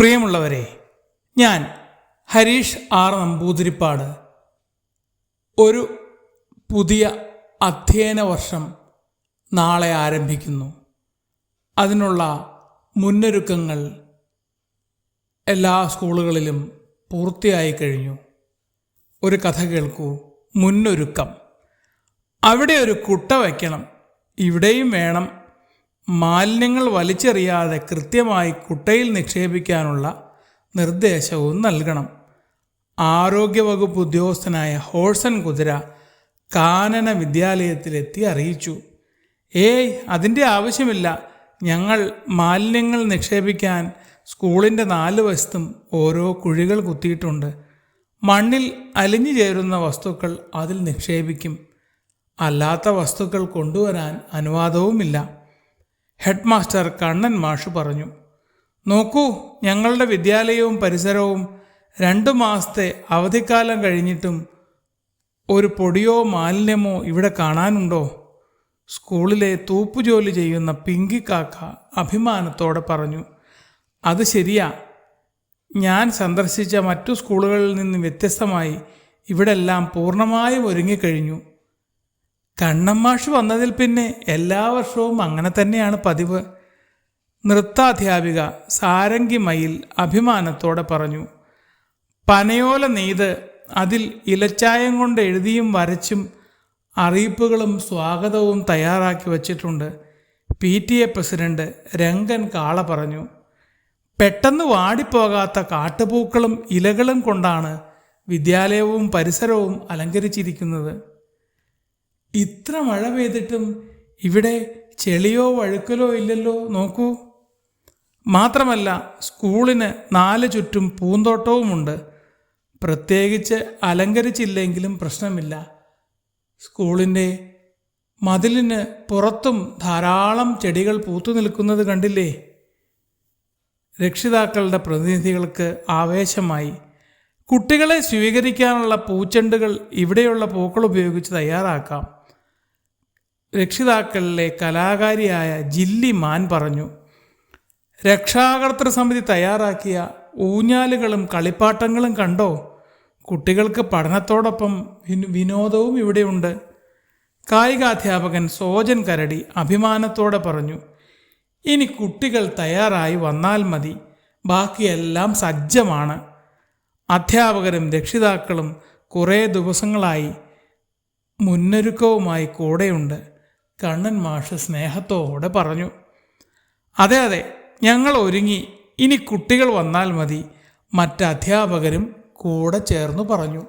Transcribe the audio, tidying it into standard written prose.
പ്രിയമുള്ളവരെ, ഞാൻ ഹരീഷ് ആർ നമ്പൂതിരിപ്പാട്. ഒരു പുതിയ അധ്യയന വർഷം നാളെ ആരംഭിക്കുന്നു. അതിനുള്ള മുന്നൊരുക്കങ്ങൾ എല്ലാ സ്കൂളുകളിലും പൂർത്തിയായി കഴിഞ്ഞു. ഒരു കഥ കേൾക്കൂ. മുന്നൊരുക്കം. അവിടെ ഒരു കുട്ട വയ്ക്കണം, ഇവിടെയും വേണം. മാലിന്യങ്ങൾ വലിച്ചെറിയാതെ കൃത്യമായി കുട്ടയിൽ നിക്ഷേപിക്കാനുള്ള നിർദ്ദേശവും നൽകണം. ആരോഗ്യവകുപ്പ് ഉദ്യോഗസ്ഥനായ ഹോഴ്സൺ കുതിര കാനന വിദ്യാലയത്തിലെത്തി അറിയിച്ചു. അതിൻ്റെ ആവശ്യമില്ല. ഞങ്ങൾ മാലിന്യങ്ങൾ നിക്ഷേപിക്കാൻ സ്കൂളിൻ്റെ 4 വശത്തും ഓരോ കുഴികൾ കുത്തിയിട്ടുണ്ട്. മണ്ണിൽ അലിഞ്ഞു ചേരുന്ന വസ്തുക്കൾ അതിൽ നിക്ഷേപിക്കും. അല്ലാത്ത വസ്തുക്കൾ കൊണ്ടുവരാൻ അനുവാദവുമില്ല. ഹെഡ് മാസ്റ്റർ കണ്ണൻ മാഷ് പറഞ്ഞു. നോക്കൂ, ഞങ്ങളുടെ വിദ്യാലയവും പരിസരവും 2 മാസത്തെ അവധിക്കാലം കഴിഞ്ഞിട്ടും ഒരു പൊടിയോ മാലിന്യമോ ഇവിടെ കാണാനുണ്ടോ? സ്കൂളിലെ തൂപ്പുജോലി ചെയ്യുന്ന പിങ്കിക്കാക്ക അഭിമാനത്തോടെ പറഞ്ഞു. അത് ശരിയാ. ഞാൻ സന്ദർശിച്ച മറ്റു സ്കൂളുകളിൽ നിന്ന് വ്യത്യസ്തമായി ഇവിടെല്ലാം പൂർണ്ണമായും ഒരുങ്ങിക്കഴിഞ്ഞു. കണ്ണമ്മാഷ് വന്നതിൽ പിന്നെ എല്ലാ വർഷവും അങ്ങനെ തന്നെയാണ് പതിവ്. നൃത്താധ്യാപിക സാരംഗി മയിൽ അഭിമാനത്തോടെ പറഞ്ഞു. പനയോല നെയ്ത് അതിൽ ഇലച്ചായം കൊണ്ട് എഴുതിയും വരച്ചും അറിയിപ്പുകളും സ്വാഗതവും തയ്യാറാക്കി വച്ചിട്ടുണ്ട്. PTA പ്രസിഡന്റ് രംഗൻ കാള പറഞ്ഞു. പെട്ടെന്ന് വാടിപ്പോകാത്ത കാട്ടുപൂക്കളും ഇലകളും കൊണ്ടാണ് വിദ്യാലയവും പരിസരവും അലങ്കരിച്ചിരിക്കുന്നത്. ഇത്ര മഴ പെയ്തിട്ടും ഇവിടെ ചെളിയോ വഴുക്കലോ ഇല്ലല്ലോ. നോക്കൂ. മാത്രമല്ല, സ്കൂളിന് 4 ചുറ്റും പൂന്തോട്ടവുമുണ്ട്. പ്രത്യേകിച്ച് അലങ്കരിച്ചില്ലെങ്കിലും പ്രശ്നമില്ല. സ്കൂളിൻ്റെ മതിലിന് പുറത്തും ധാരാളം ചെടികൾ പൂത്തു നിൽക്കുന്നത് കണ്ടില്ലേ? രക്ഷിതാക്കളുടെ പ്രതിനിധികൾക്ക് ആവേശമായി. കുട്ടികളെ സ്വീകരിക്കാനുള്ള പൂച്ചെണ്ടുകൾ ഇവിടെയുള്ള പൂക്കൾ ഉപയോഗിച്ച് തയ്യാറാക്കാം. രക്ഷിതാക്കളിലെ കലാകാരിയായ ജില്ലി മാൻ പറഞ്ഞു. രക്ഷാകർതൃ സമിതി തയ്യാറാക്കിയ ഊഞ്ഞാലുകളും കളിപ്പാട്ടങ്ങളും കണ്ടോ? കുട്ടികൾക്ക് പഠനത്തോടൊപ്പം വിനോദവും ഇവിടെയുണ്ട്. കായികാധ്യാപകൻ സോജൻ കരടി അഭിമാനത്തോടെ പറഞ്ഞു. ഇനി കുട്ടികൾ തയ്യാറായി വന്നാൽ മതി, ബാക്കിയെല്ലാം സജ്ജമാണ്. അധ്യാപകരും രക്ഷിതാക്കളും കുറേ ദിവസങ്ങളായി മുന്നൊരുക്കവുമായി കൂടെയുണ്ട്. കണ്ണൻ മാഷ് സ്നേഹത്തോടെ പറഞ്ഞു. അതെ, ഞങ്ങൾ ഒരുങ്ങി. ഇനി കുട്ടികൾ വന്നാൽ മതി, മറ്റ് അധ്യാപകരും കൂടെ ചേർന്നു പറഞ്ഞു.